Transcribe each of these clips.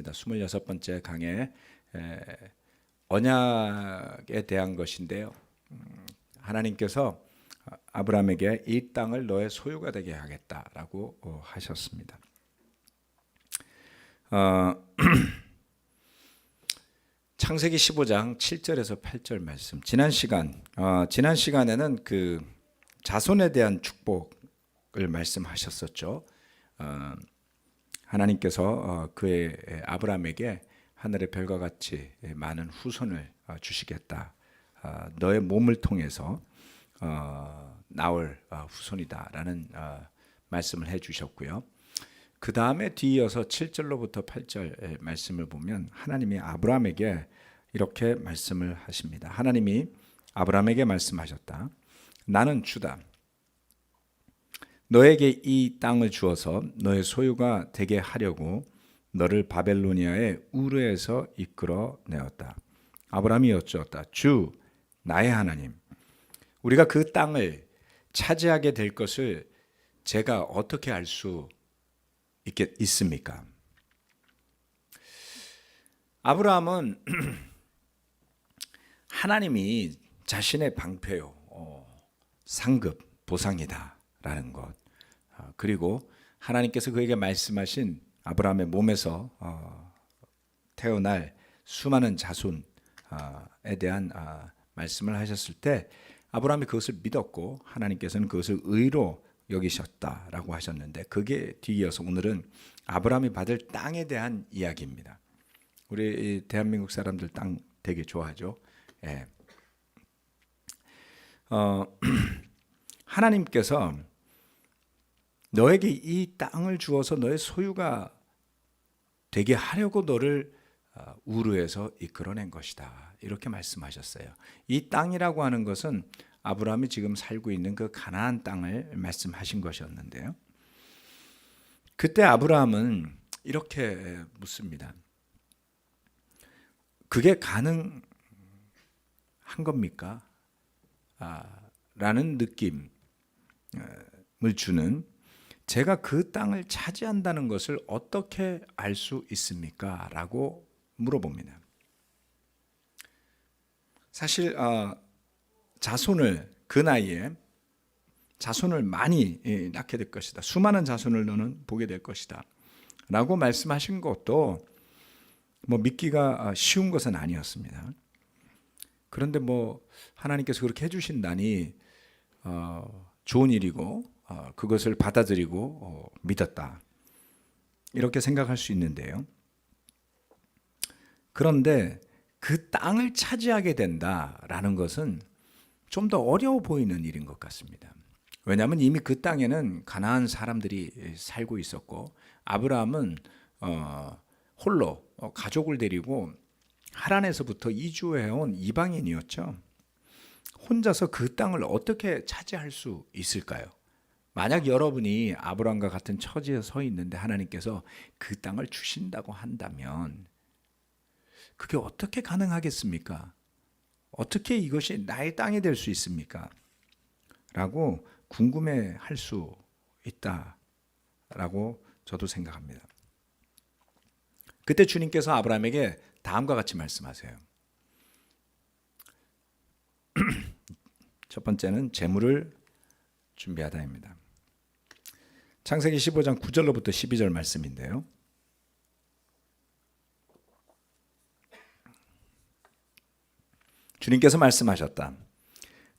26번째 강의 언약에 대한 것인데요. 하나님께서 아브라함에게 이 땅을 너의 소유가 되게 하겠다라고 하셨습니다. 창세기 15장 7절에서 8절 말씀. 지난 시간에는 그 자손에 대한 축복을 말씀하셨었죠. 하나님께서 그의 아브라함에게 하늘의 별과 같이 많은 후손을 주시겠다. 너의 몸을 통해서 나올 후손이다라는 말씀을 해주셨고요. 그 다음에 뒤이어서 7절로부터 8절 말씀을 보면 하나님이 아브라함에게 이렇게 말씀을 하십니다. 하나님이 아브라함에게 말씀하셨다. 나는 주다. 너에게 이 땅을 주어서 너의 소유가 되게 하려고 너를 바벨로니아의 우르에서 이끌어 내었다. 아브라함이 여쭈었다. 주, 나의 하나님, 우리가 그 땅을 차지하게 될 것을 제가 어떻게 알 수 있습니까? 아브라함은 하나님이 자신의 방패요, 상급, 보상이다라는 것, 그리고 하나님께서 그에게 말씀하신 아브라함의 몸에서 태어날 수많은 자손에 대한 말씀을 하셨을 때 아브라함이 그것을 믿었고 하나님께서는 그것을 의로 여기셨다라고 하셨는데, 그게 뒤이어서 오늘은 아브라함이 받을 땅에 대한 이야기입니다. 우리 대한민국 사람들 땅 되게 좋아하죠. 예. 하나님께서 너에게 이 땅을 주어서 너의 소유가 되게 하려고 너를 우르에서 이끌어낸 것이다, 이렇게 말씀하셨어요. 이 땅이라고 하는 것은 아브라함이 지금 살고 있는 그 가나안 땅을 말씀하신 것이었는데요. 그때 아브라함은 이렇게 묻습니다. 그게 가능한 겁니까? 라는 느낌을 주는, 제가 그 땅을 차지한다는 것을 어떻게 알 수 있습니까? 라고 물어봅니다. 사실 자손을, 그 나이에 자손을 많이 낳게 될 것이다, 수많은 자손을 너는 보게 될 것이다 라고 말씀하신 것도 믿기가 쉬운 것은 아니었습니다. 그런데 하나님께서 그렇게 해주신다니 좋은 일이고 그것을 받아들이고 믿었다, 이렇게 생각할 수 있는데요. 그런데 그 땅을 차지하게 된다라는 것은 좀 더 어려워 보이는 일인 것 같습니다. 왜냐하면 이미 그 땅에는 가나안 사람들이 살고 있었고, 아브라함은 홀로 가족을 데리고 하란에서부터 이주해온 이방인이었죠. 혼자서 그 땅을 어떻게 차지할 수 있을까요? 만약 여러분이 아브라함과 같은 처지에 서 있는데 하나님께서 그 땅을 주신다고 한다면 그게 어떻게 가능하겠습니까? 어떻게 이것이 나의 땅이 될 수 있습니까? 라고 궁금해할 수 있다라고 저도 생각합니다. 그때 주님께서 아브라함에게 다음과 같이 말씀하세요. 첫 번째는 재물을 준비하다입니다. 창세기 15장 9절로부터 12절 말씀인데요. 주님께서 말씀하셨다.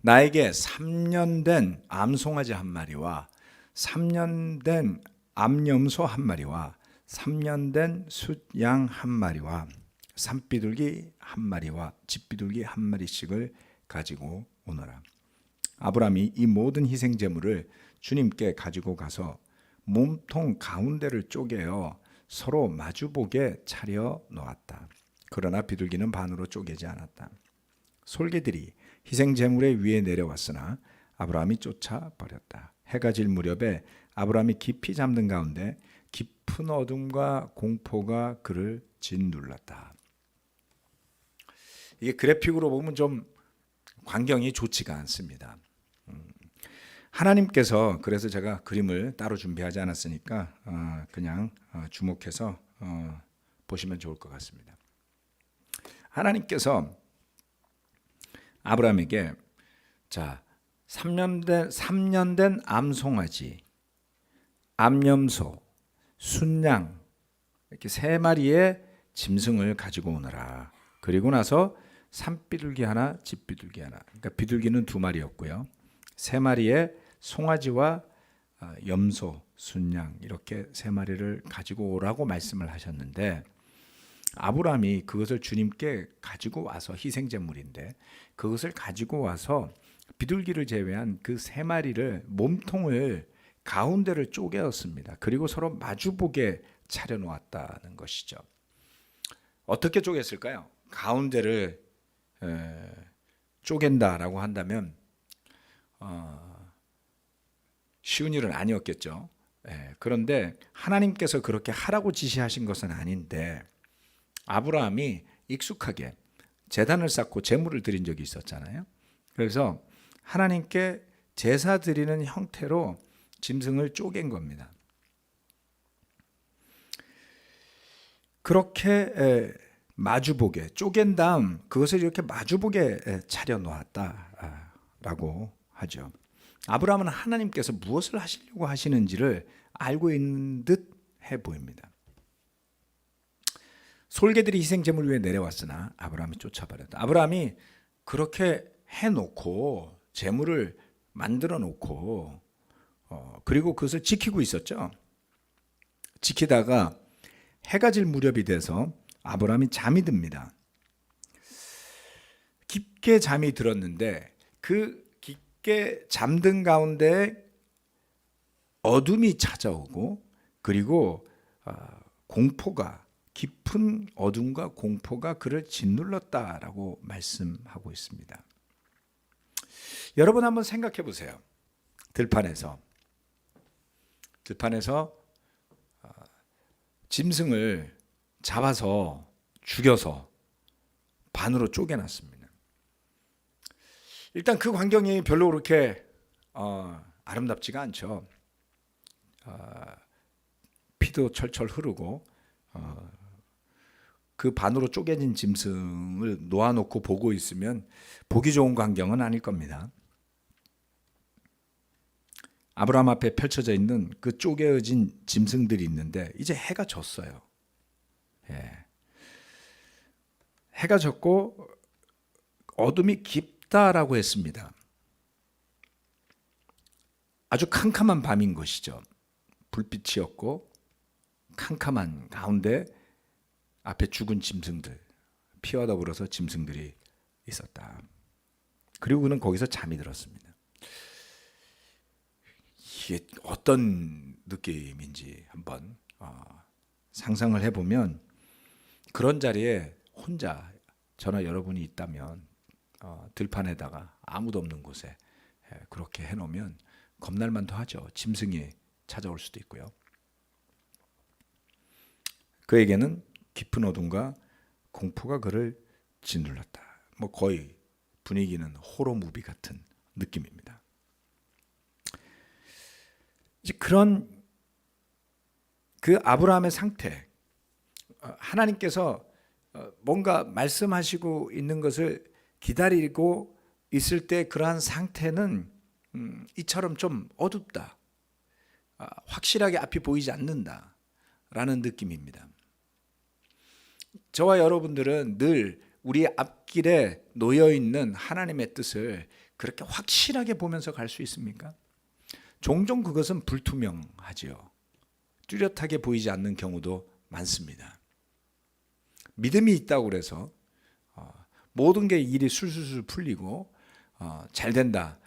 나에게 3년 된 암송아지 한 마리와 3년 된 암염소 한 마리와 3년 된 숫양 한 마리와 산비둘기 한 마리와 집비둘기 한 마리씩을 가지고 오너라. 아브라함이 이 모든 희생 제물을 주님께 가지고 가서 몸통 가운데를 쪼개어 서로 마주보게 차려 놓았다. 그러나 비둘기는 반으로 쪼개지 않았다. 솔개들이 희생 제물의 위에 내려왔으나 아브라함이 쫓아버렸다. 해가 질 무렵에 아브라함이 깊이 잠든 가운데 깊은 어둠과 공포가 그를 짓눌렀다. 이게 그래픽으로 보면 좀 광경이 좋지가 않습니다. 하나님께서, 그래서 제가 그림을 따로 준비하지 않았으니까 그냥 주목해서 보시면 좋을 것 같습니다. 하나님께서 아브라함에게 자 3년 된 암송아지, 암염소, 순양 이렇게 3마리의 짐승을 가지고 오너라. 그리고 나서 산비둘기 하나, 집비둘기 하나. 그러니까 비둘기는 2마리였고요. 3마리의 송아지와 염소, 순양 이렇게 3마리를 가지고 오라고 말씀을 하셨는데 아브라함이 그것을 주님께 가지고 와서 희생제물인데 그것을 가지고 와서 비둘기를 제외한 그 3마리를 몸통을 가운데를 쪼개었습니다. 그리고 서로 마주보게 차려놓았다는 것이죠. 어떻게 쪼갰을까요? 가운데를 쪼갠다라고 한다면 쉬운 일은 아니었겠죠. 그런데 하나님께서 그렇게 하라고 지시하신 것은 아닌데 아브라함이 익숙하게 제단을 쌓고 제물을 드린 적이 있었잖아요. 그래서 하나님께 제사 드리는 형태로 짐승을 쪼갠 겁니다. 그렇게 마주보게 쪼갠 다음 그것을 이렇게 마주보게 차려 놓았다라고 하죠. 아브라함은 하나님께서 무엇을 하시려고 하시는지를 알고 있는 듯 해 보입니다. 솔개들이 희생제물 위에 내려왔으나 아브라함이 쫓아버렸다. 아브라함이 그렇게 해놓고 제물을 만들어 놓고 그리고 그것을 지키고 있었죠. 지키다가 해가 질 무렵이 돼서 아브라함이 잠이 듭니다. 깊게 잠이 들었는데 그 깊게 잠든 가운데 어둠이 찾아오고 그리고 공포가 깊은 어둠과 공포가 그를 짓눌렀다라고 말씀하고 있습니다. 여러분 한번 생각해 보세요. 들판에서 짐승을 잡아서 죽여서 반으로 쪼개놨습니다. 일단 그 광경이 별로 그렇게 아름답지가 않죠. 피도 철철 흐르고 그 반으로 쪼개진 짐승을 놓아놓고 보고 있으면 보기 좋은 광경은 아닐 겁니다. 아브라함 앞에 펼쳐져 있는 그 쪼개진 짐승들이 있는데 이제 해가 졌어요. 해가 졌고 어둠이 깊다라고 했습니다. 아주 캄캄한 밤인 것이죠. 불빛이 없고 캄캄한 가운데 앞에 죽은 짐승들, 피와 더불어서 짐승들이 있었다. 그리고 그는 거기서 잠이 들었습니다. 이게 어떤 느낌인지 한번 상상을 해보면 그런 자리에 혼자 저나 여러분이 있다면 들판에다가 아무도 없는 곳에 그렇게 해놓으면 겁날만도 하죠. 짐승이 찾아올 수도 있고요. 그에게는 깊은 어둠과 공포가 그를 짓눌렀다. 뭐 거의 분위기는 호러 무비 같은 느낌입니다. 이제 그런 그 아브라함의 상태, 하나님께서 뭔가 말씀하시고 있는 것을 기다리고 있을 때 그러한 상태는 이처럼 좀 어둡다, 확실하게 앞이 보이지 않는다라는 느낌입니다. 저와 여러분들은 늘 우리 앞길에 놓여 있는 하나님의 뜻을 그렇게 확실하게 보면서 갈 수 있습니까? 종종 그것은 불투명하지요. 뚜렷하게 보이지 않는 경우도 많습니다. 믿음이 있다고 그래서 모든 게 일이 술술술 풀리고 잘 된다.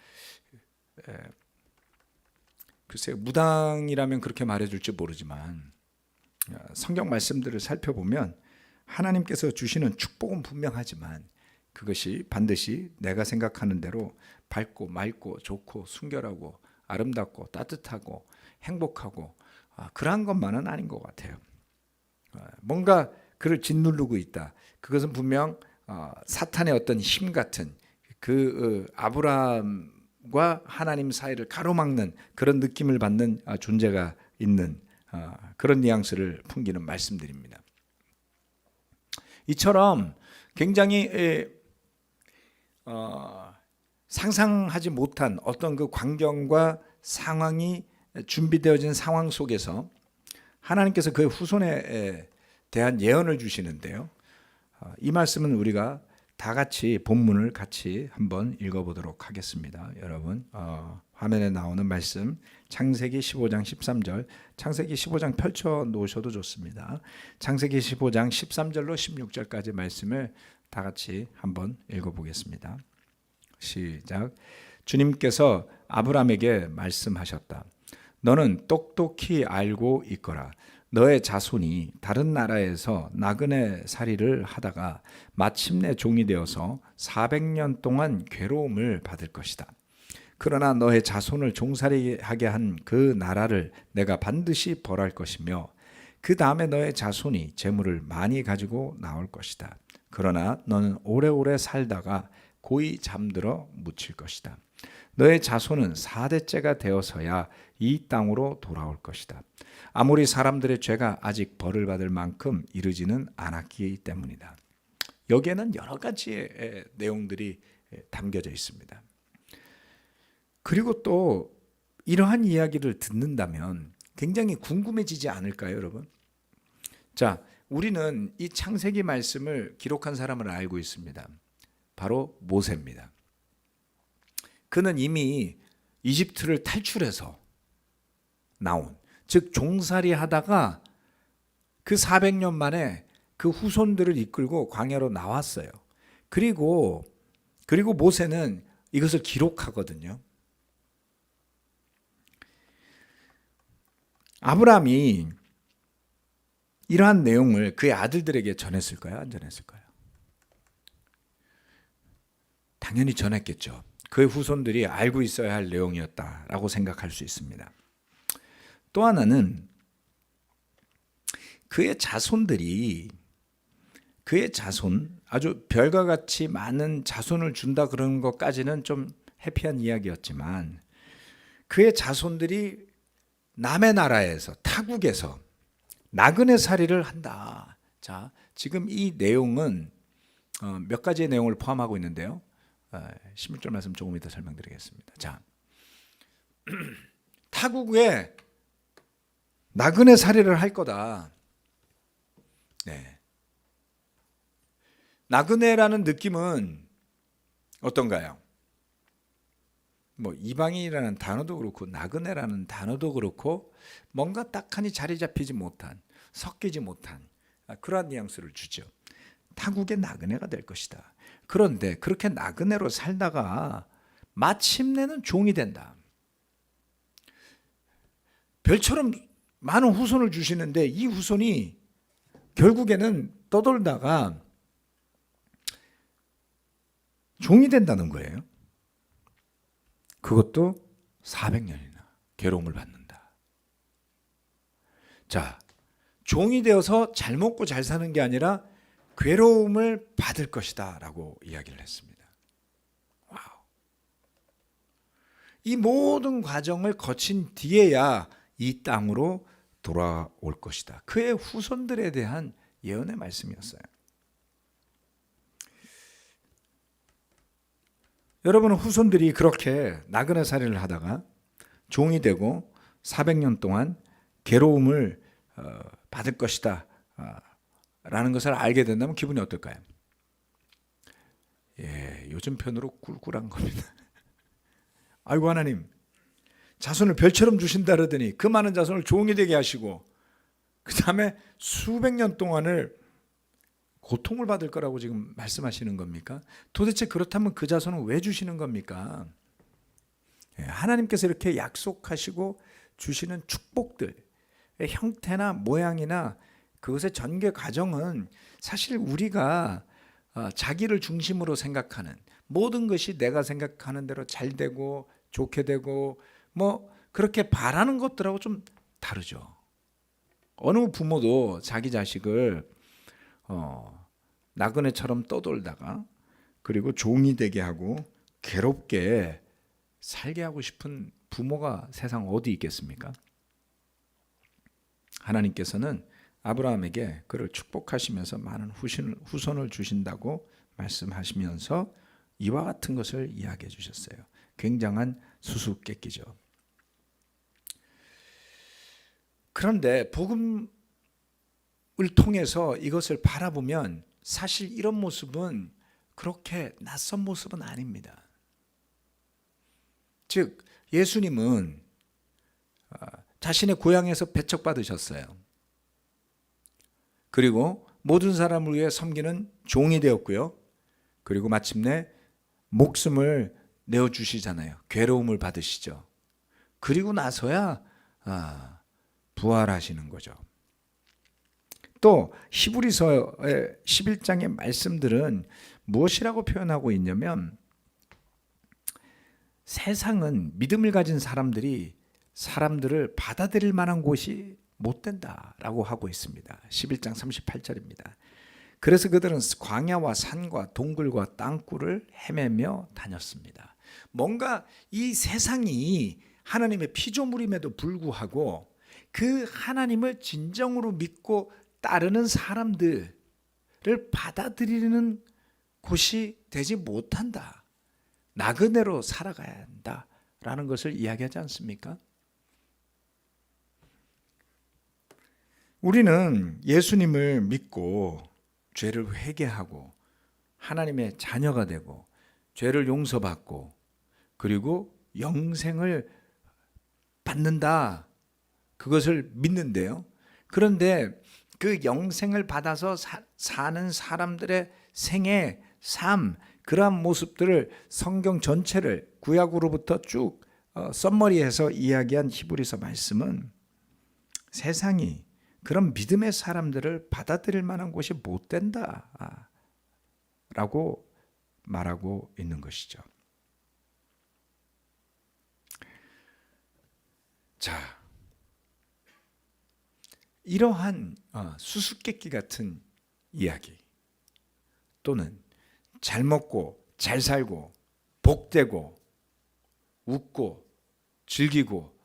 글쎄요, 무당이라면 그렇게 말해줄지 모르지만 성경 말씀들을 살펴보면 하나님께서 주시는 축복은 분명하지만 그것이 반드시 내가 생각하는 대로 밝고 맑고 좋고 순결하고 아름답고 따뜻하고 행복하고 그러한 것만은 아닌 것 같아요. 뭔가 그를 짓누르고 있다. 그것은 분명 사탄의 어떤 힘 같은 그 아브라함과 하나님 사이를 가로막는 그런 느낌을 받는 존재가 있는 그런 뉘앙스를 풍기는 말씀드립니다. 이처럼 굉장히 상상하지 못한 어떤 그 광경과 상황이 준비되어진 상황 속에서 하나님께서 그 후손에 대한 예언을 주시는데요. 이 말씀은 우리가 다 같이 본문을 같이 한번 읽어보도록 하겠습니다. 여러분 화면에 나오는 말씀 창세기 15장 13절, 창세기 15장 펼쳐 놓으셔도 좋습니다. 창세기 15장 13절로 16절까지 말씀을 다 같이 한번 읽어보겠습니다. 시작. 주님께서 아브라함에게 말씀하셨다. 너는 똑똑히 알고 있거라. 너의 자손이 다른 나라에서 나그네 살이를 하다가 마침내 종이 되어서 400년 동안 괴로움을 받을 것이다. 그러나 너의 자손을 종살이하게 한 그 나라를 내가 반드시 벌할 것이며 그 다음에 너의 자손이 재물을 많이 가지고 나올 것이다. 그러나 너는 오래오래 살다가 고이 잠들어 묻힐 것이다. 너의 자손은 4대째가 되어서야 이 땅으로 돌아올 것이다. 아무리 사람들의 죄가 아직 벌을 받을 만큼 이르지는 않았기 때문이다. 여기에는 여러 가지의 내용들이 담겨져 있습니다. 그리고 또 이러한 이야기를 듣는다면 굉장히 궁금해지지 않을까요, 여러분? 자, 우리는 이 창세기 말씀을 기록한 사람을 알고 있습니다. 바로 모세입니다. 그는 이미 이집트를 탈출해서 나온, 즉 종살이 하다가 그 400년 만에 그 후손들을 이끌고 광야로 나왔어요. 그리고 모세는 이것을 기록하거든요. 아브라함이 이러한 내용을 그의 아들들에게 전했을까요? 안 전했을까요? 당연히 전했겠죠. 그의 후손들이 알고 있어야 할 내용이었다라고 생각할 수 있습니다. 또 하나는 그의 자손들이 아주 별과 같이 많은 자손을 준다 그런 것까지는 좀 해피한 이야기였지만 그의 자손들이 남의 나라에서 타국에서 나그네 살이를 한다. 자, 지금 이 내용은 몇 가지의 내용을 포함하고 있는데요. 11절 말씀 조금 이따 설명드리겠습니다. 자, 타국에 나그네 살이를 할 거다. 네. 나그네라는 느낌은 어떤가요? 뭐 이방인이라는 단어도 그렇고 나그네라는 단어도 그렇고 뭔가 딱하니 자리 잡히지 못한, 섞이지 못한 그러한 뉘앙스를 주죠. 타국의 나그네가 될 것이다. 그런데 그렇게 나그네로 살다가 마침내는 종이 된다. 별처럼 많은 후손을 주시는데 이 후손이 결국에는 떠돌다가 종이 된다는 거예요. 그것도 400년이나 괴로움을 받는다. 자, 종이 되어서 잘 먹고 잘 사는 게 아니라 괴로움을 받을 것이다 라고 이야기를 했습니다. 와우. 이 모든 과정을 거친 뒤에야 이 땅으로 돌아올 것이다. 그의 후손들에 대한 예언의 말씀이었어요. 여러분은 후손들이 그렇게 나그네 살이를 하다가 종이 되고 400년 동안 괴로움을 받을 것이다 라는 것을 알게 된다면 기분이 어떨까요? 예, 요즘 편으로 꿀꿀한 겁니다. 아이고 하나님, 자손을 별처럼 주신다 그러더니 그 많은 자손을 종이 되게 하시고 그 다음에 수백 년 동안을 고통을 받을 거라고 지금 말씀하시는 겁니까? 도대체 그렇다면 그 자손은 왜 주시는 겁니까? 하나님께서 이렇게 약속하시고 주시는 축복들의 형태나 모양이나 그것의 전개 과정은 사실 우리가 자기를 중심으로 생각하는 모든 것이 내가 생각하는 대로 잘 되고 좋게 되고 뭐 그렇게 바라는 것들하고 좀 다르죠. 어느 부모도 자기 자식을 나그네처럼 떠돌다가 그리고 종이 되게 하고 괴롭게 살게 하고 싶은 부모가 세상 어디 있겠습니까? 하나님께서는 아브라함에게 그를 축복하시면서 많은 후손을 주신다고 말씀하시면서 이와 같은 것을 이야기해 주셨어요. 굉장한 수수께끼죠. 그런데 복음을 통해서 이것을 바라보면 사실 이런 모습은 그렇게 낯선 모습은 아닙니다. 즉 예수님은 자신의 고향에서 배척받으셨어요. 그리고 모든 사람을 위해 섬기는 종이 되었고요. 그리고 마침내 목숨을 내어주시잖아요. 괴로움을 받으시죠. 그리고 나서야 부활하시는 거죠. 또 히브리서의 11장의 말씀들은 무엇이라고 표현하고 있냐면 세상은 믿음을 가진 사람들이 사람들을 받아들일 만한 곳이 못 된다라고 하고 있습니다. 11장 38절입니다. 그래서 그들은 광야와 산과 동굴과 땅굴을 헤매며 다녔습니다. 뭔가 이 세상이 하나님의 피조물임에도 불구하고 그 하나님을 진정으로 믿고 따르는 사람들을 받아들이는 곳이 되지 못한다. 나그네로 살아가야 한다라는 것을 이야기하지 않습니까? 우리는 예수님을 믿고 죄를 회개하고 하나님의 자녀가 되고 죄를 용서받고 그리고 영생을 받는다. 그것을 믿는데요. 그런데 그 영생을 받아서 사는 사람들의 생애, 삶, 그러한 모습들을 성경 전체를 구약으로부터 쭉 썸머리해서 이야기한 히브리서 말씀은 세상이 그런 믿음의 사람들을 받아들일 만한 곳이 못 된다 라고 말하고 있는 것이죠. 자, 이러한 수수께끼 같은 이야기 또는 잘 먹고 잘 살고 복되고 웃고 즐기고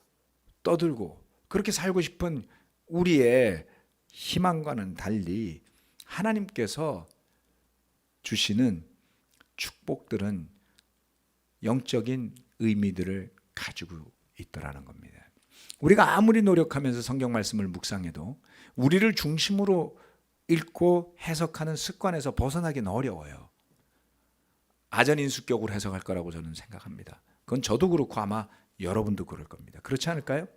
떠들고 그렇게 살고 싶은 우리의 희망과는 달리 하나님께서 주시는 축복들은 영적인 의미들을 가지고 있더라는 겁니다. 우리가 아무리 노력하면서 성경 말씀을 묵상해도 우리를 중심으로 읽고 해석하는 습관에서 벗어나기는 어려워요. 아전인수격으로 해석할 거라고 저는 생각합니다. 그건 저도 그렇고 아마 여러분도 그럴 겁니다. 그렇지 않을까요?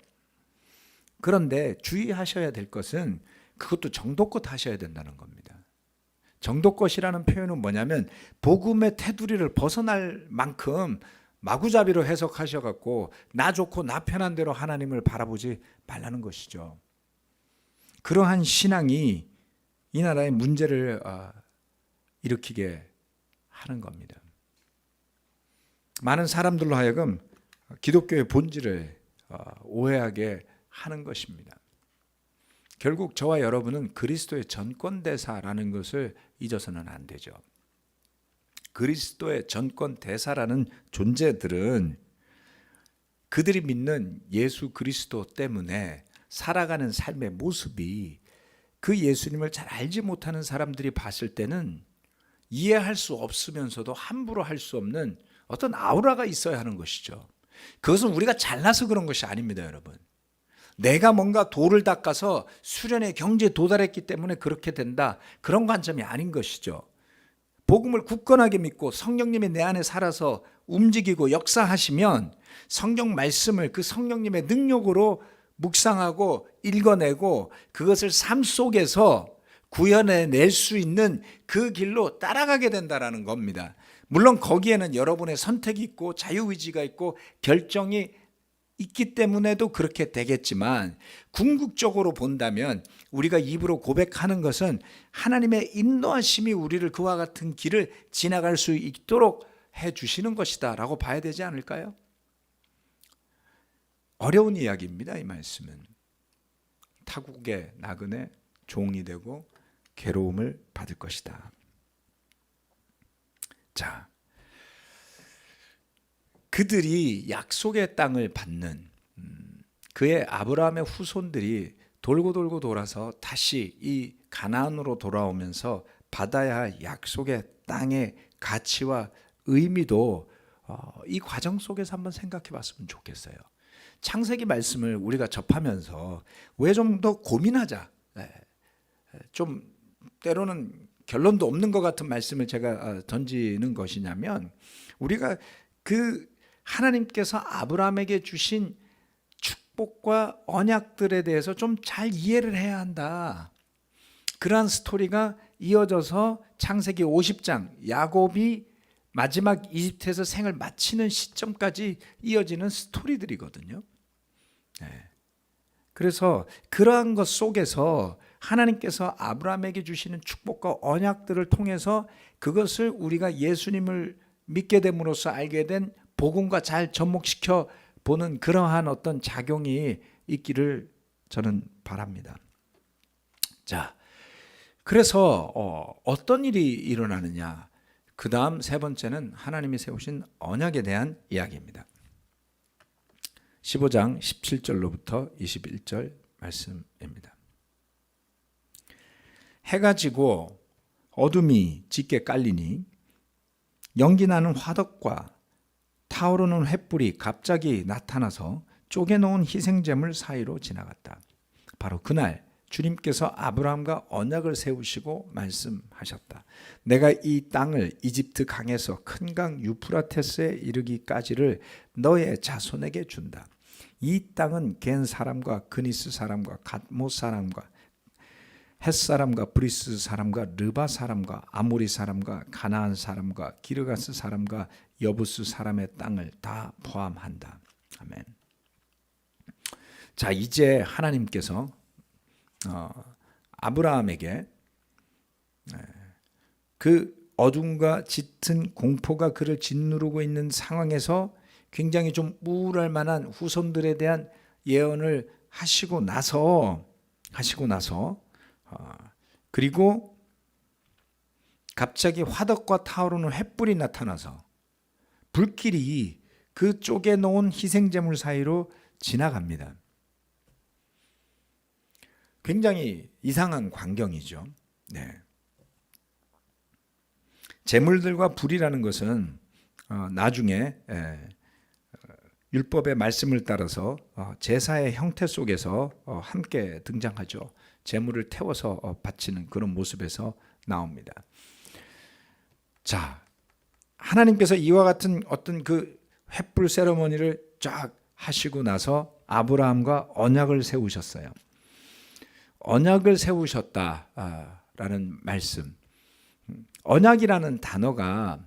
그런데 주의하셔야 될 것은 그것도 정도껏 하셔야 된다는 겁니다. 정도껏이라는 표현은 뭐냐면 복음의 테두리를 벗어날 만큼 마구잡이로 해석하셔갖고 나 좋고 나 편한 대로 하나님을 바라보지 말라는 것이죠. 그러한 신앙이 이 나라의 문제를 일으키게 하는 겁니다. 많은 사람들로 하여금 기독교의 본질을 오해하게 하는 것입니다. 결국 저와 여러분은 그리스도의 전권대사라는 것을 잊어서는 안 되죠. 그리스도의 전권대사라는 존재들은 그들이 믿는 예수 그리스도 때문에 살아가는 삶의 모습이 그 예수님을 잘 알지 못하는 사람들이 봤을 때는 이해할 수 없으면서도 함부로 할 수 없는 어떤 아우라가 있어야 하는 것이죠. 그것은 우리가 잘나서 그런 것이 아닙니다, 여러분. 내가 뭔가 도를 닦아서 수련의 경지에 도달했기 때문에 그렇게 된다. 그런 관점이 아닌 것이죠. 복음을 굳건하게 믿고 성령님이 내 안에 살아서 움직이고 역사하시면 성경 말씀을 그 성령님의 능력으로 묵상하고 읽어내고 그것을 삶 속에서 구현해낼 수 있는 그 길로 따라가게 된다는 겁니다. 물론 거기에는 여러분의 선택이 있고 자유의지가 있고 결정이 있기 때문에도 그렇게 되겠지만 궁극적으로 본다면 우리가 입으로 고백하는 것은 하나님의 인도하심이 우리를 그와 같은 길을 지나갈 수 있도록 해주시는 것이다 라고 봐야 되지 않을까요? 어려운 이야기입니다. 이 말씀은 타국의 나그네 종이 되고 괴로움을 받을 것이다. 자, 그들이 약속의 땅을 받는 그의 아브라함의 후손들이 돌고 돌고 돌아서 다시 이 가나안으로 돌아오면서 받아야 할 약속의 땅의 가치와 의미도 이 과정 속에서 한번 생각해 봤으면 좋겠어요. 창세기 말씀을 우리가 접하면서 왜 좀 더 고민하자, 좀 때로는 결론도 없는 것 같은 말씀을 제가 던지는 것이냐면, 우리가 그 하나님께서 아브라함에게 주신 축복과 언약들에 대해서 좀 잘 이해를 해야 한다. 그러한 스토리가 이어져서 창세기 50장 야곱이 마지막 이집트에서 생을 마치는 시점까지 이어지는 스토리들이거든요. 그래서 그러한 것 속에서 하나님께서 아브라함에게 주시는 축복과 언약들을 통해서 그것을 우리가 예수님을 믿게 됨으로써 알게 된 복음과 잘 접목시켜 보는 그러한 어떤 작용이 있기를 저는 바랍니다. 자, 그래서 어떤 일이 일어나느냐? 그 다음 세 번째는 하나님이 세우신 언약에 대한 이야기입니다. 15장 17절로부터 21절 말씀입니다. 해가 지고 어둠이 짙게 깔리니 연기 나는 화덕과 타오르는 횃불이 갑자기 나타나서 쪼개놓은 희생제물 사이로 지나갔다. 바로 그날 주님께서 아브라함과 언약을 세우시고 말씀하셨다. 내가 이 땅을 이집트 강에서 큰 강 유프라테스에 이르기까지를 너의 자손에게 준다. 이 땅은 겐 사람과 그니스 사람과 갓못 사람과 헷 사람과 브리스 사람과 르바 사람과 아모리 사람과 가나안 사람과 기르가스 사람과 여부스 사람의 땅을 다 포함한다. 아멘. 자, 이제 하나님께서 아브라함에게 그 어둠과 짙은 공포가 그를 짓누르고 있는 상황에서 굉장히 좀 우울할 만한 후손들에 대한 예언을 하시고 나서 그리고 갑자기 화덕과 타오르는 횃불이 나타나서 불길이 그 쪼개 놓은 희생제물 사이로 지나갑니다. 굉장히 이상한 광경이죠. 네. 제물들과 불이라는 것은 나중에 율법의 말씀을 따라서 제사의 형태 속에서 함께 등장하죠. 제물을 태워서 바치는 그런 모습에서 나옵니다. 자, 하나님께서 이와 같은 어떤 그 횃불 세레머니를 쫙 하시고 나서 아브라함과 언약을 세우셨어요. 언약을 세우셨다라는 말씀. 언약이라는 단어가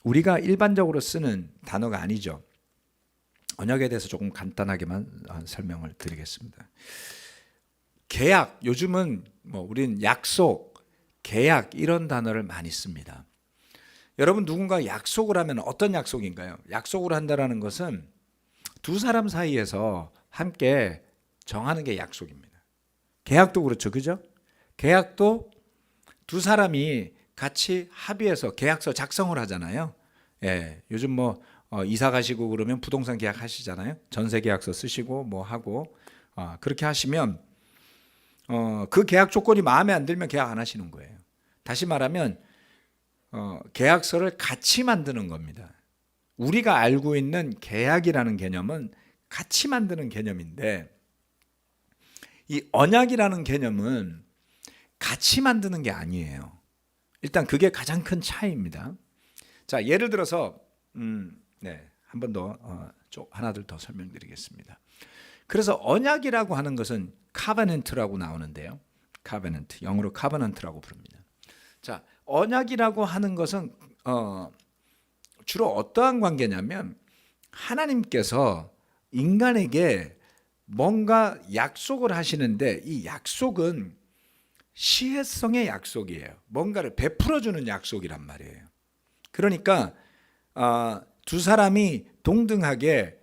우리가 일반적으로 쓰는 단어가 아니죠. 언약에 대해서 조금 간단하게만 설명을 드리겠습니다. 계약, 요즘은 우리는 약속, 계약 이런 단어를 많이 씁니다. 여러분, 누군가 약속을 하면 어떤 약속인가요? 약속을 한다는 것은 두 사람 사이에서 함께 정하는 게 약속입니다. 계약도 그렇죠, 그죠? 계약도 두 사람이 같이 합의해서 계약서 작성을 하잖아요. 예, 요즘 이사 가시고 그러면 부동산 계약 하시잖아요. 전세 계약서 쓰시고 하고 그렇게 하시면 그 계약 조건이 마음에 안 들면 계약 안 하시는 거예요. 다시 말하면 계약서를 같이 만드는 겁니다. 우리가 알고 있는 계약이라는 개념은 같이 만드는 개념인데, 이 언약이라는 개념은 같이 만드는 게 아니에요. 일단 그게 가장 큰 차이입니다. 자, 예를 들어서 한 번 더 하나들 더 설명드리겠습니다. 그래서 언약이라고 하는 것은 카베넌트라고 나오는데요. 카베넌트, 영어로 카베넌트라고 부릅니다. 자, 언약이라고 하는 것은 주로 어떠한 관계냐면 하나님께서 인간에게 뭔가 약속을 하시는데 이 약속은 시혜성의 약속이에요. 뭔가를 베풀어주는 약속이란 말이에요. 그러니까 두 사람이 동등하게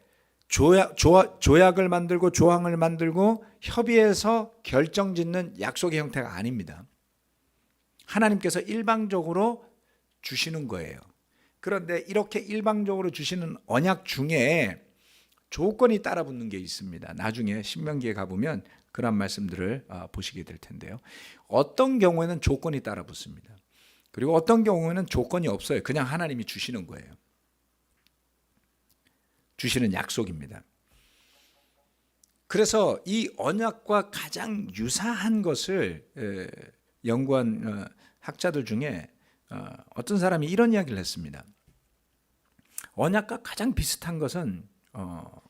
조약을 만들고 조항을 만들고 협의해서 결정짓는 약속의 형태가 아닙니다. 하나님께서 일방적으로 주시는 거예요. 그런데 이렇게 일방적으로 주시는 언약 중에 조건이 따라붙는 게 있습니다. 나중에 신명기에 가보면 그런 말씀들을 보시게 될 텐데요. 어떤 경우에는 조건이 따라 붙습니다. 그리고 어떤 경우에는 조건이 없어요. 그냥 하나님이 주시는 거예요. 주시는 약속입니다. 그래서 이 언약과 가장 유사한 것을 연구한 학자들 중에 어떤 사람이 이런 이야기를 했습니다. 언약과 가장 비슷한 것은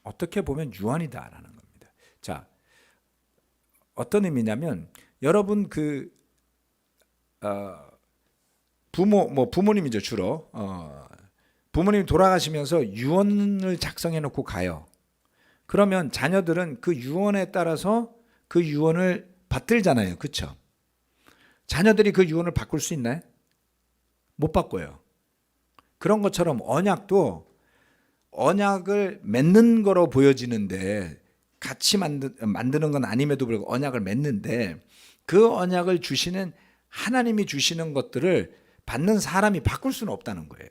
어떻게 보면 유언이다라는 겁니다. 자, 어떤 의미냐면 여러분 부모님이죠 주로 부모님이 돌아가시면서 유언을 작성해 놓고 가요. 그러면 자녀들은 그 유언에 따라서 그 유언을 받들잖아요. 그렇죠? 자녀들이 그 유언을 바꿀 수 있나요? 못 바꿔요. 그런 것처럼 언약도 언약을 맺는 거로 보여지는데 같이 만드는 건 아님에도 불구하고 언약을 맺는데 그 언약을 주시는 하나님이 주시는 것들을 받는 사람이 바꿀 수는 없다는 거예요.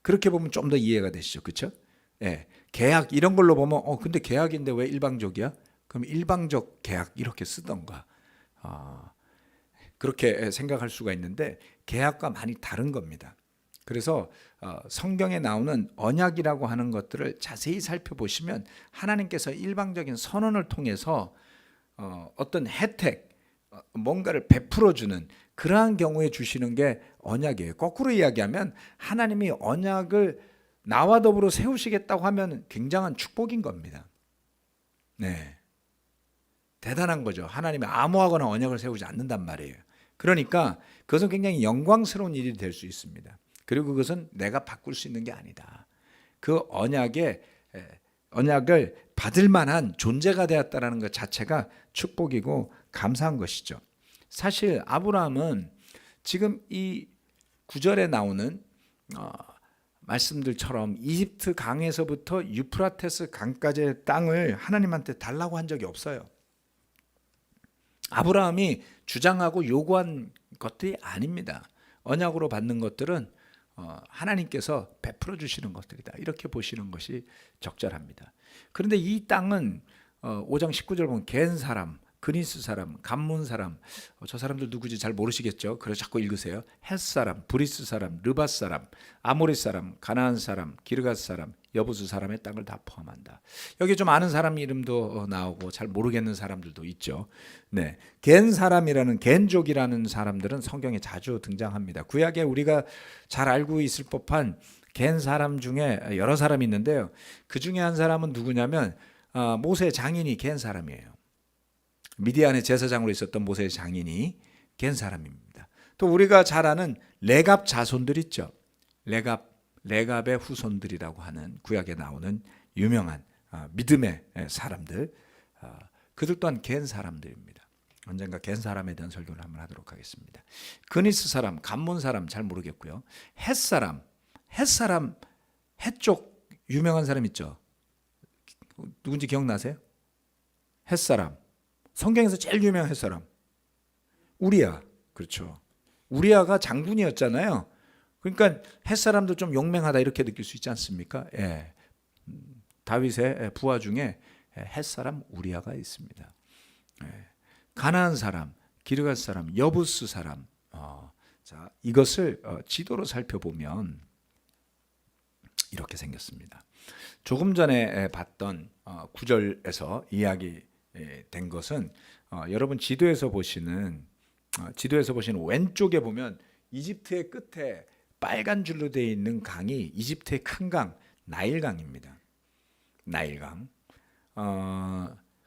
그렇게 보면 좀 더 이해가 되시죠. 그렇죠? 예. 계약 이런 걸로 보면 근데 계약인데 왜 일방적이야? 그럼 일방적 계약 이렇게 쓰던가 그렇게 생각할 수가 있는데 계약과 많이 다른 겁니다. 그래서 성경에 나오는 언약이라고 하는 것들을 자세히 살펴보시면 하나님께서 일방적인 선언을 통해서 어떤 혜택, 뭔가를 베풀어주는 그러한 경우에 주시는 게 언약이에요. 거꾸로 이야기하면 하나님이 언약을 나와 더불어 세우시겠다고 하면 굉장한 축복인 겁니다. 네, 대단한 거죠. 하나님이 암호하거나 언약을 세우지 않는단 말이에요. 그러니까 그것은 굉장히 영광스러운 일이 될 수 있습니다. 그리고 그것은 내가 바꿀 수 있는 게 아니다. 그 언약을 받을 만한 존재가 되었다는 것 자체가 축복이고 감사한 것이죠. 사실 아브라함은 지금 이 9절에 나오는 말씀들처럼 이집트 강에서부터 유프라테스 강까지의 땅을 하나님한테 달라고 한 적이 없어요. 아브라함이 주장하고 요구한 것들이 아닙니다. 언약으로 받는 것들은 하나님께서 베풀어 주시는 것들이다. 이렇게 보시는 것이 적절합니다. 그런데 이 땅은 5장 19절 보면 겐 사람, 그니스 사람, 감문 사람, 저 사람들 누구지 잘 모르시겠죠. 그래서 자꾸 읽으세요. 헷 사람, 브리스 사람, 르밧 사람, 아모리 사람, 가나안 사람, 기르가스 사람, 여부수 사람의 땅을 다 포함한다. 여기 좀 아는 사람 이름도 나오고 잘 모르겠는 사람들도 있죠. 네, 겐 사람이라는 겐족이라는 사람들은 성경에 자주 등장합니다. 구약에 우리가 잘 알고 있을 법한 겐 사람 중에 여러 사람이 있는데요. 그 중에 한 사람은 누구냐면 모세의 장인이 겐 사람이에요. 미디안의 제사장으로 있었던 모세의 장인이 겐 사람입니다. 또 우리가 잘 아는 레갑 자손들 있죠. 레갑의 후손들이라고 하는 구약에 나오는 유명한 믿음의 사람들, 그들 또한 겐 사람들입니다. 언젠가 겐 사람에 대한 설교를 한번 하도록 하겠습니다. 그니스 사람, 감문 사람 잘 모르겠고요. 헷 사람, 헷쪽 유명한 사람 있죠. 누군지 기억나세요? 헷 사람. 성경에서 제일 유명한 햇사람 우리야. 그렇죠. 우리야가 장군이었잖아요. 그러니까 햇사람도 좀 용맹하다 이렇게 느낄 수 있지 않습니까? 예. 다윗의 부하 중에 햇사람 우리야가 있습니다. 예. 가나안 사람, 기르가스 사람, 여부스 사람. 자, 이것을 지도로 살펴보면 이렇게 생겼습니다. 조금 전에 봤던 9절에서 이야기 된 것은 여러분 지도에서 보시는 왼쪽에 보면 이집트의 끝에 빨간 줄로 되어 있는 강이 이집트의 큰 강 나일강입니다. 나일강.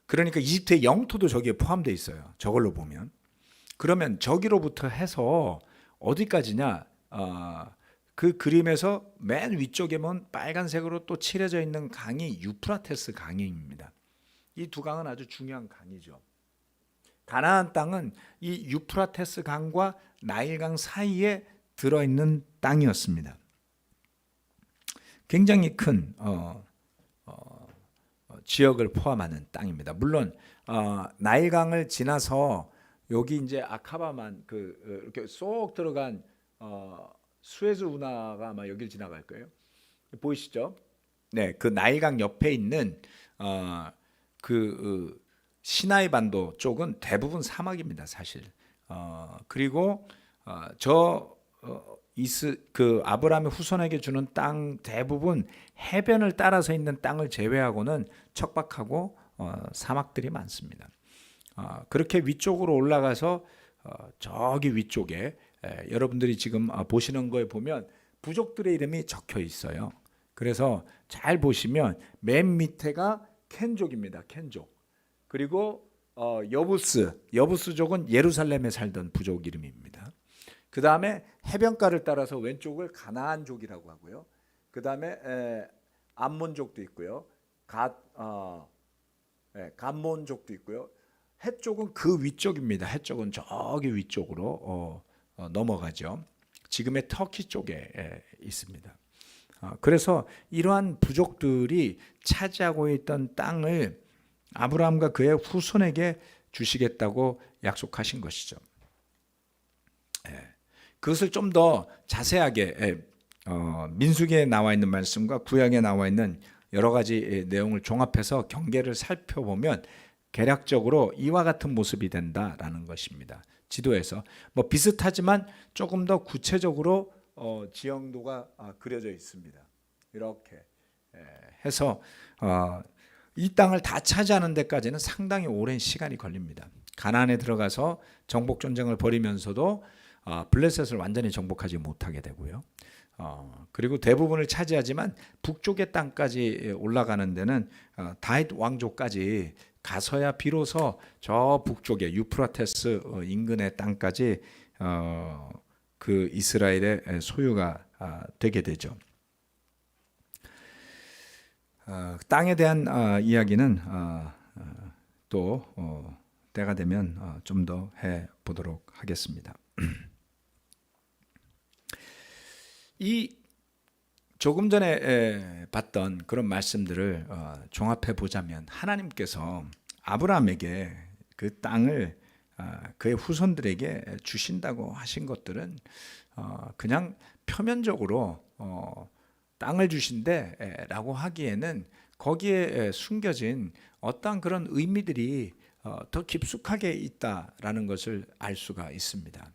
그러니까 이집트의 영토도 저기에 포함되어 있어요. 저걸로 보면. 그러면 저기로부터 해서 어디까지냐? 그 그림에서 맨 위쪽에 보면 빨간색으로 또 칠해져 있는 강이 유프라테스 강입니다. 이 두 강은 아주 중요한 강이죠. 가나안 땅은 이 유프라테스 강과 나일강 사이에 들어있는 땅이었습니다. 굉장히 큰 지역을 포함하는 땅입니다. 물론 나일강을 지나서 여기 이제 아카바만 이렇게 쏙 들어간 수에즈 운하가 아마 여길 지나갈 거예요. 보이시죠? 네, 그 나일강 옆에 있는 시나이 반도 쪽은 대부분 사막입니다, 사실. 그리고 저 그 아브라함의 후손에게 주는 땅 대부분 해변을 따라서 있는 땅을 제외하고는 척박하고 사막들이 많습니다. 그렇게 위쪽으로 올라가서 저기 위쪽에 여러분들이 지금 보시는 거에 보면 부족들의 이름이 적혀 있어요. 그래서 잘 보시면 맨 밑에가 켄족입니다. 켄족. 그리고 여부스족은 예루살렘에 살던 부족 이름입니다. 그 다음에 해변가를 따라서 왼쪽을 가나안족이라고 하고요. 그 다음에 암몬족도 있고요. 감몬족도 있고요. 해쪽은 그 위쪽입니다. 해쪽은 저기 위쪽으로 넘어가죠. 지금의 터키 쪽에 있습니다. 그래서 이러한 부족들이 차지하고 있던 땅을 아브라함과 그의 후손에게 주시겠다고 약속하신 것이죠. 그것을 좀 더 자세하게 민수기에 나와 있는 말씀과 구약에 나와 있는 여러 가지 내용을 종합해서 경계를 살펴보면 개략적으로 이와 같은 모습이 된다라는 것입니다. 지도에서 뭐 비슷하지만 조금 더 구체적으로 지형도가 그려져 있습니다. 이렇게 해서 이 땅을 다 차지하는 데까지는 상당히 오랜 시간이 걸립니다. 가나안에 들어가서 정복 전쟁을 벌이면서도 블레셋을 완전히 정복하지 못하게 되고요. 그리고 대부분을 차지하지만 북쪽의 땅까지 올라가는 데는 다윗 왕조까지 가서야 비로소 저 북쪽에 유프라테스 인근의 땅까지 그 이스라엘의 소유가 되게 되죠. 땅에 대한 이야기는 또 때가 되면 좀 더 해보도록 하겠습니다. 이 조금 전에 봤던 그런 말씀들을 종합해 보자면 하나님께서 아브라함에게 그 땅을 그의 후손들에게 주신다고 하신 것들은 그냥 표면적으로 땅을 주신대라고 하기에는 거기에 숨겨진 어떤 그런 의미들이 더 깊숙하게 있다라는 것을 알 수가 있습니다.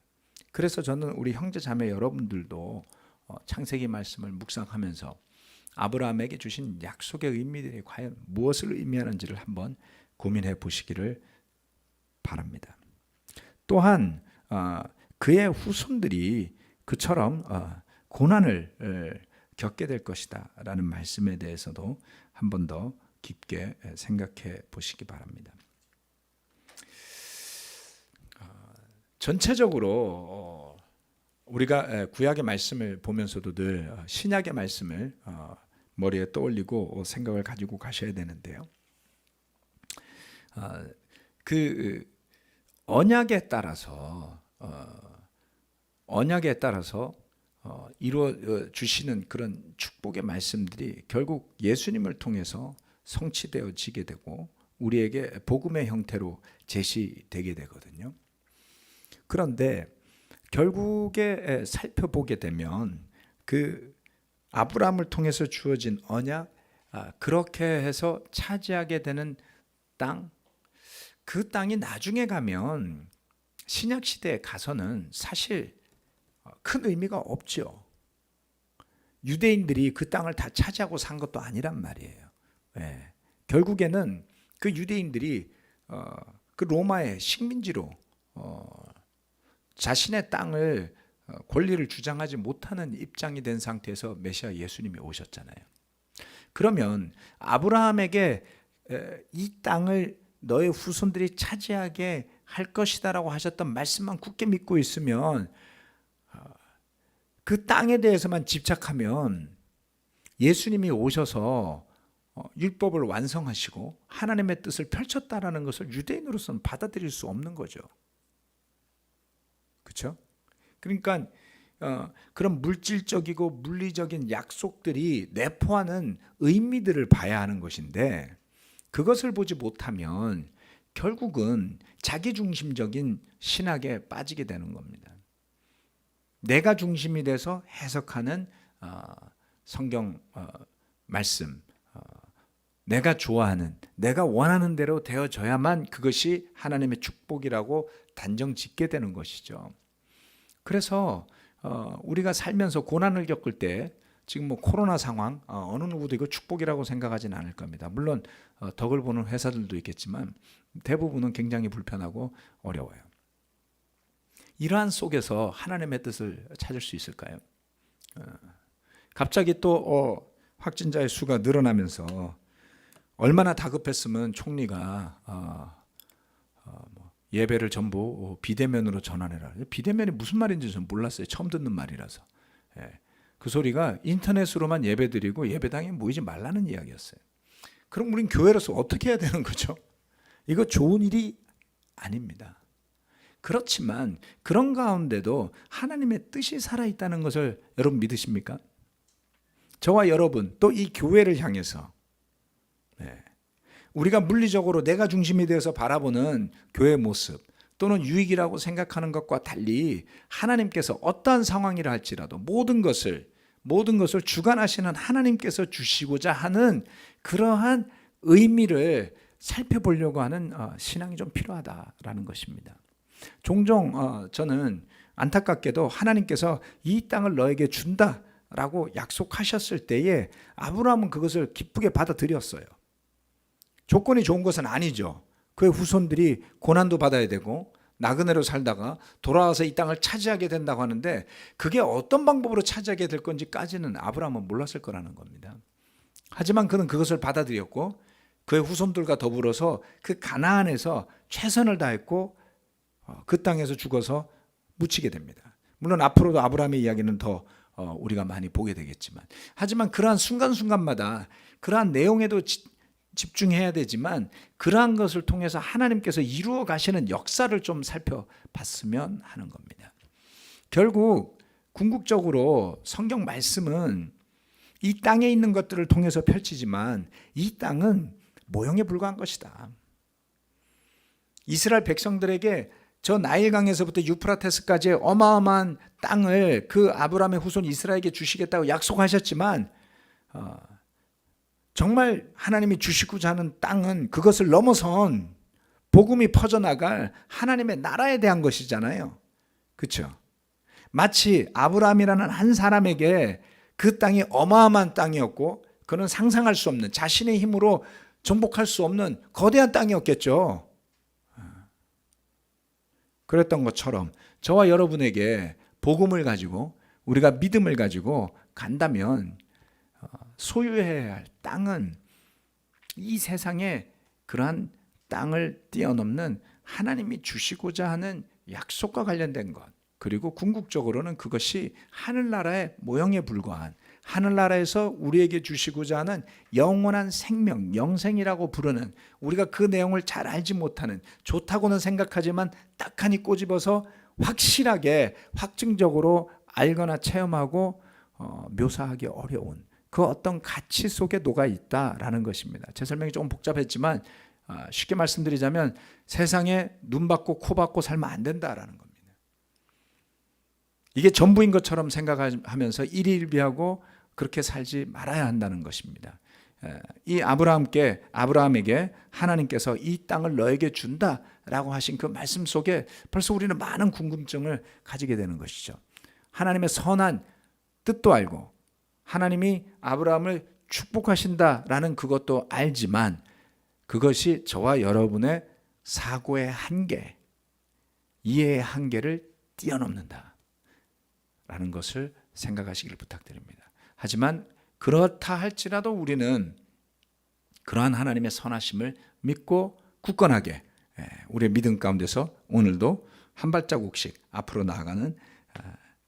그래서 저는 우리 형제 자매 여러분들도 창세기 말씀을 묵상하면서 아브라함에게 주신 약속의 의미들이 과연 무엇을 의미하는지를 한번 고민해 보시기를 바랍니다. 또한 그의 후손들이 그처럼 고난을 겪게 될 것이다 라는 말씀에 대해서도 한 번 더 깊게 생각해 보시기 바랍니다. 전체적으로 우리가 구약의 말씀을 보면서도 늘 신약의 말씀을 머리에 떠올리고 생각을 가지고 가셔야 되는데요. 그 언약에 따라서 이루어 주시는 그런 축복의 말씀들이 결국 예수님을 통해서 성취되어지게 되고 우리에게 복음의 형태로 제시되게 되거든요. 그런데 결국에 살펴보게 되면 그 아브라함을 통해서 주어진 언약, 그렇게 해서 차지하게 되는 땅, 그 땅이 나중에 가면 신약 시대에 가서는 사실 큰 의미가 없죠. 유대인들이 그 땅을 다 차지하고 산 것도 아니란 말이에요. 결국에는 그 유대인들이 그 로마의 식민지로 자신의 땅을 권리를 주장하지 못하는 입장이 된 상태에서 메시아 예수님이 오셨잖아요. 그러면 아브라함에게 이 땅을 너의 후손들이 차지하게 할 것이다라고 하셨던 말씀만 굳게 믿고 있으면 그 땅에 대해서만 집착하면 예수님이 오셔서 율법을 완성하시고 하나님의 뜻을 펼쳤다라는 것을 유대인으로서는 받아들일 수 없는 거죠. 그렇죠? 그러니까 그런 물질적이고 물리적인 약속들이 내포하는 의미들을 봐야 하는 것인데 그것을 보지 못하면 결국은 자기중심적인 신학에 빠지게 되는 겁니다. 내가 중심이 돼서 해석하는 성경 말씀, 내가 좋아하는, 내가 원하는 대로 되어져야만 그것이 하나님의 축복이라고 단정 짓게 되는 것이죠. 그래서 우리가 살면서 고난을 겪을 때 지금 뭐 코로나 상황 어느 누구도 이거 축복이라고 생각하지는 않을 겁니다. 물론 덕을 보는 회사들도 있겠지만 대부분은 굉장히 불편하고 어려워요. 이러한 속에서 하나님의 뜻을 찾을 수 있을까요? 갑자기 또 확진자의 수가 늘어나면서 얼마나 다급했으면 총리가 예배를 전부 비대면으로 전환해라. 비대면이 무슨 말인지 저는 몰랐어요. 처음 듣는 말이라서. 그 소리가 인터넷으로만 예배드리고 예배당에 모이지 말라는 이야기였어요. 그럼 우린 교회로서 어떻게 해야 되는 거죠? 이거 좋은 일이 아닙니다. 그렇지만 그런 가운데도 하나님의 뜻이 살아있다는 것을 여러분 믿으십니까? 저와 여러분 또 이 교회를 향해서 우리가 물리적으로 내가 중심이 되어서 바라보는 교회의 모습 또는 유익이라고 생각하는 것과 달리 하나님께서 어떠한 상황이라 할지라도 모든 것을 주관하시는 하나님께서 주시고자 하는 그러한 의미를 살펴보려고 하는 신앙이 좀 필요하다라는 것입니다. 종종 저는 안타깝게도 하나님께서 이 땅을 너에게 준다라고 약속하셨을 때에 아브라함은 그것을 기쁘게 받아들였어요. 조건이 좋은 것은 아니죠. 그의 후손들이 고난도 받아야 되고 나그네로 살다가 돌아와서 이 땅을 차지하게 된다고 하는데 그게 어떤 방법으로 차지하게 될 건지까지는 아브라함은 몰랐을 거라는 겁니다. 하지만 그는 그것을 받아들였고 그의 후손들과 더불어서 그 가나안에서 최선을 다했고 그 땅에서 죽어서 묻히게 됩니다. 물론 앞으로도 아브라함의 이야기는 더 우리가 많이 보게 되겠지만 하지만 그러한 순간순간마다 그러한 내용에도 집중해야 되지만 그러한 것을 통해서 하나님께서 이루어 가시는 역사를 좀 살펴봤으면 하는 겁니다. 결국 궁극적으로 성경 말씀은 이 땅에 있는 것들을 통해서 펼치지만 이 땅은 모형에 불과한 것이다. 이스라엘 백성들에게 저 나일강에서부터 유프라테스까지의 어마어마한 땅을 그 아브라함의 후손 이스라엘에게 주시겠다고 약속하셨지만 정말 하나님이 주시고자 하는 땅은 그것을 넘어선 복음이 퍼져나갈 하나님의 나라에 대한 것이잖아요. 그렇죠? 마치 아브라함이라는 한 사람에게 그 땅이 어마어마한 땅이었고 그는 상상할 수 없는 자신의 힘으로 정복할 수 없는 거대한 땅이었겠죠. 그랬던 것처럼 저와 여러분에게 복음을 가지고 우리가 믿음을 가지고 간다면 소유해야 할 땅은 이 세상에 그러한 땅을 뛰어넘는 하나님이 주시고자 하는 약속과 관련된 것, 그리고 궁극적으로는 그것이 하늘나라의 모형에 불과한 하늘나라에서 우리에게 주시고자 하는 영원한 생명, 영생이라고 부르는 우리가 그 내용을 잘 알지 못하는 좋다고는 생각하지만 딱하니 꼬집어서 확실하게 확증적으로 알거나 체험하고 묘사하기 어려운 그 어떤 가치 속에 녹아 있다라는 것입니다. 제 설명이 조금 복잡했지만 쉽게 말씀드리자면 세상에 눈 받고 코 받고 살면 안 된다라는 겁니다. 이게 전부인 것처럼 생각하면서 일희일비하고 그렇게 살지 말아야 한다는 것입니다. 이 아브라함에게 하나님께서 이 땅을 너에게 준다라고 하신 그 말씀 속에 벌써 우리는 많은 궁금증을 가지게 되는 것이죠. 하나님의 선한 뜻도 알고 하나님이 아브라함을 축복하신다라는 그것도 알지만 그것이 저와 여러분의 사고의 한계, 이해의 한계를 뛰어넘는다 라는 것을 생각하시길 부탁드립니다. 하지만 그렇다 할지라도 우리는 그러한 하나님의 선하심을 믿고 굳건하게 우리의 믿음 가운데서 오늘도 한 발자국씩 앞으로 나아가는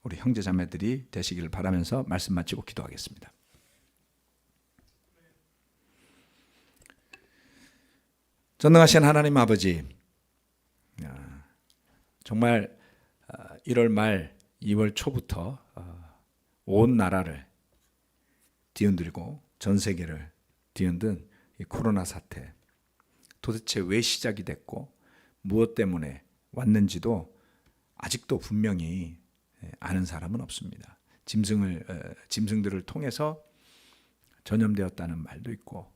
우리 형제자매들이 되시기를 바라면서 말씀 마치고 기도하겠습니다. 전능하신 하나님 아버지, 정말 1월 말 2월 초부터 온 나라를 뒤흔들고 전 세계를 뒤흔든 이 코로나 사태, 도대체 왜 시작이 됐고 무엇 때문에 왔는지도 아직도 분명히 아는 사람은 없습니다. 짐승들을 통해서 전염되었다는 말도 있고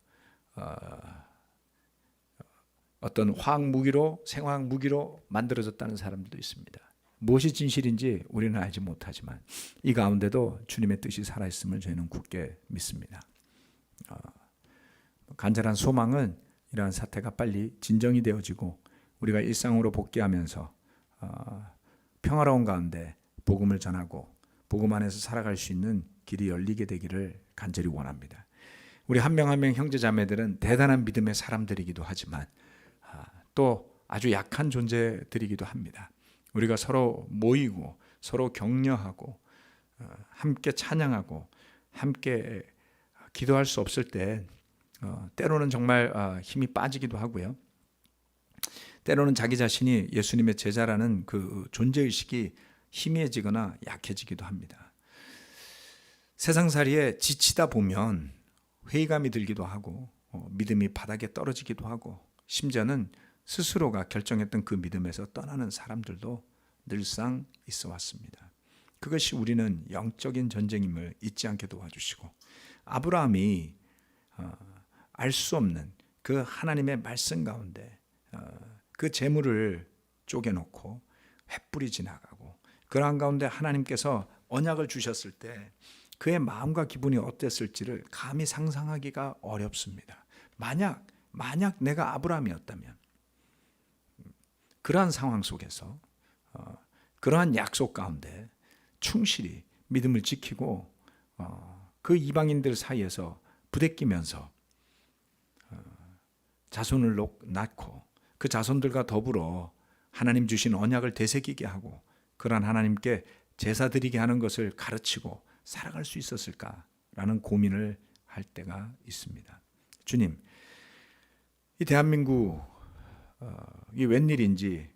어떤 화학 무기로, 생화학 무기로 만들어졌다는 사람들도 있습니다. 무엇이 진실인지 우리는 알지 못하지만 이 가운데도 주님의 뜻이 살아있음을 저희는 굳게 믿습니다. 간절한 소망은 이러한 사태가 빨리 진정이 되어지고 우리가 일상으로 복귀하면서 평화로운 가운데 복음을 전하고 복음 안에서 살아갈 수 있는 길이 열리게 되기를 간절히 원합니다. 우리 한 명 한 명 형제 자매들은 대단한 믿음의 사람들이기도 하지만 또 아주 약한 존재들이기도 합니다. 우리가 서로 모이고 서로 격려하고 함께 찬양하고 함께 기도할 수 없을 때 때로는 정말 힘이 빠지기도 하고요. 때로는 자기 자신이 예수님의 제자라는 그 존재의식이 희미해지거나 약해지기도 합니다. 세상살이에 지치다 보면 회의감이 들기도 하고 믿음이 바닥에 떨어지기도 하고 심지어는 스스로가 결정했던 그 믿음에서 떠나는 사람들도 늘상 있어 왔습니다. 그것이 우리는 영적인 전쟁임을 잊지 않게 도와주시고 아브라함이 알 수 없는 그 하나님의 말씀 가운데 그 재물을 쪼개놓고 횃불이 지나가고 그러한 가운데 하나님께서 언약을 주셨을 때 그의 마음과 기분이 어땠을지를 감히 상상하기가 어렵습니다. 만약 내가 아브라함이었다면 그러한 상황 속에서 그러한 약속 가운데 충실히 믿음을 지키고 그 이방인들 사이에서 부대끼면서 자손을 낳고 그 자손들과 더불어 하나님 주신 언약을 되새기게 하고 그러한 하나님께 제사 드리게 하는 것을 가르치고 살아갈 수 있었을까라는 고민을 할 때가 있습니다. 주님, 이 대한민국 이 웬일인지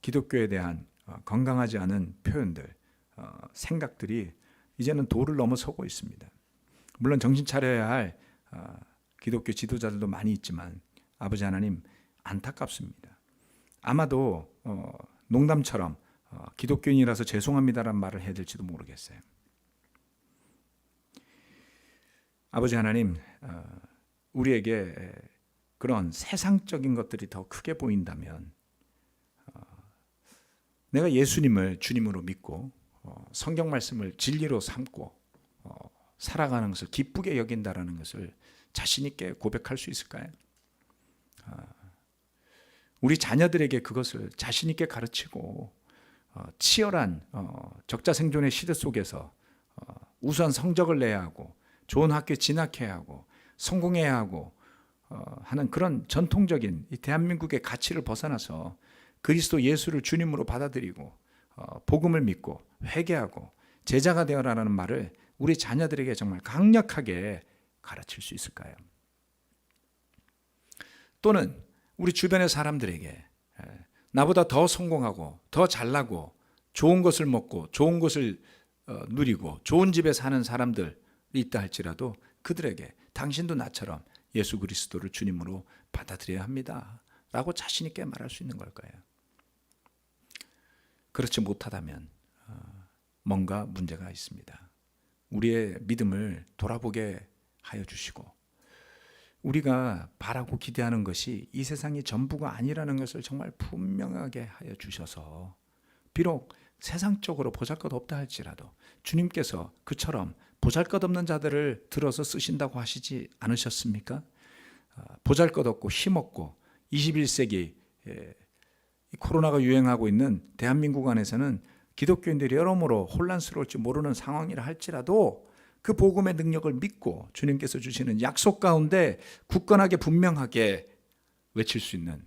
기독교에 대한 건강하지 않은 표현들, 생각들이 이제는 도를 넘어서고 있습니다. 물론 정신 차려야 할 기독교 지도자들도 많이 있지만 아버지 하나님 안타깝습니다. 아마도 농담처럼 기독교인이라서 죄송합니다라는 말을 해야 될지도 모르겠어요. 아버지 하나님, 우리에게 그런 세상적인 것들이 더 크게 보인다면 내가 예수님을 주님으로 믿고 성경 말씀을 진리로 삼고 살아가는 것을 기쁘게 여긴다라는 것을 자신 있게 고백할 수 있을까요? 우리 자녀들에게 그것을 자신 있게 가르치고 치열한 적자생존의 시대 속에서 우수한 성적을 내야 하고 좋은 학교에 진학해야 하고 성공해야 하고 하는 그런 전통적인 이 대한민국의 가치를 벗어나서 그리스도 예수를 주님으로 받아들이고 복음을 믿고 회개하고 제자가 되어라라는 말을 우리 자녀들에게 정말 강력하게 가르칠 수 있을까요? 또는 우리 주변의 사람들에게 나보다 더 성공하고 더 잘나고 좋은 것을 먹고 좋은 것을 누리고 좋은 집에 사는 사람들이 있다 할지라도 그들에게 당신도 나처럼 예수 그리스도를 주님으로 받아들여야 합니다 라고 자신 있게 말할 수 있는 걸까요? 그렇지 못하다면 뭔가 문제가 있습니다. 우리의 믿음을 돌아보게 하여 주시고 우리가 바라고 기대하는 것이 이 세상이 전부가 아니라는 것을 정말 분명하게 하여 주셔서 비록 세상적으로 보잘것없다 할지라도 주님께서 그처럼 보잘것없는 자들을 들어서 쓰신다고 하시지 않으셨습니까? 보잘것없고 힘없고 21세기 코로나가 유행하고 있는 대한민국 안에서는 기독교인들이 여러모로 혼란스러울지 모르는 상황이라 할지라도 그 복음의 능력을 믿고 주님께서 주시는 약속 가운데 굳건하게 분명하게 외칠 수 있는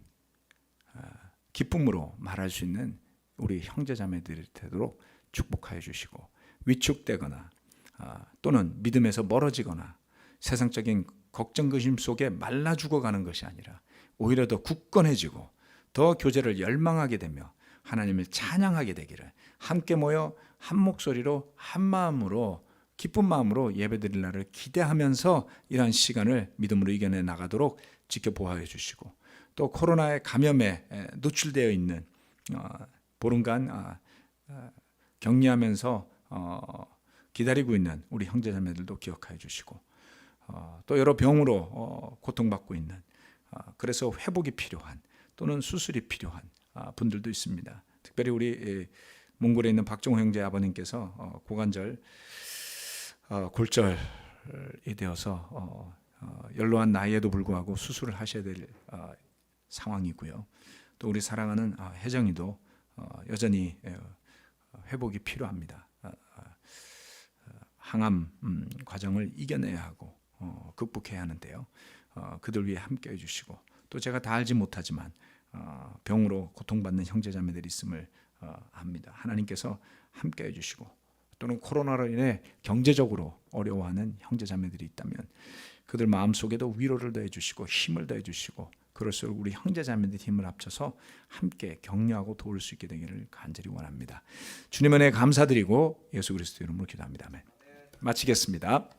기쁨으로 말할 수 있는 우리 형제자매들이 되도록 축복하여 주시고 위축되거나 또는 믿음에서 멀어지거나 세상적인 걱정 근심 속에 말라 죽어가는 것이 아니라 오히려 더 굳건해지고 더 교제를 열망하게 되며 하나님을 찬양하게 되기를 함께 모여 한 목소리로 한 마음으로 기쁜 마음으로 예배드릴 날을 기대하면서 이러한 시간을 믿음으로 이겨내 나가도록 지켜보호해 주시고 또 코로나의 감염에 노출되어 있는 보름간 격리하면서 기다리고 있는 우리 형제자매들도 기억하여 주시고 또 여러 병으로 고통받고 있는, 그래서 회복이 필요한 또는 수술이 필요한 분들도 있습니다. 특별히 우리 몽골에 있는 박종호 형제 아버님께서 고관절 골절이 되어서 연로한 나이에도 불구하고 수술을 하셔야 될 상황이고요. 또 우리 사랑하는 혜정이도 여전히 회복이 필요합니다. 항암 과정을 이겨내야 하고 극복해야 하는데요. 그들 위해 함께 해주시고, 또 제가 다 알지 못하지만 병으로 고통받는 형제자매들이 있음을 압니다. 하나님께서 함께 해주시고, 또는 코로나로 인해 경제적으로 어려워하는 형제자매들이 있다면 그들 마음속에도 위로를 더해주시고 힘을 더해주시고, 그럴수록 우리 형제자매들 힘을 합쳐서 함께 격려하고 도울 수 있게 되기를 간절히 원합니다. 주님 은혜 감사드리고 예수 그리스도 이름으로 기도합니다. 아멘. 마치겠습니다.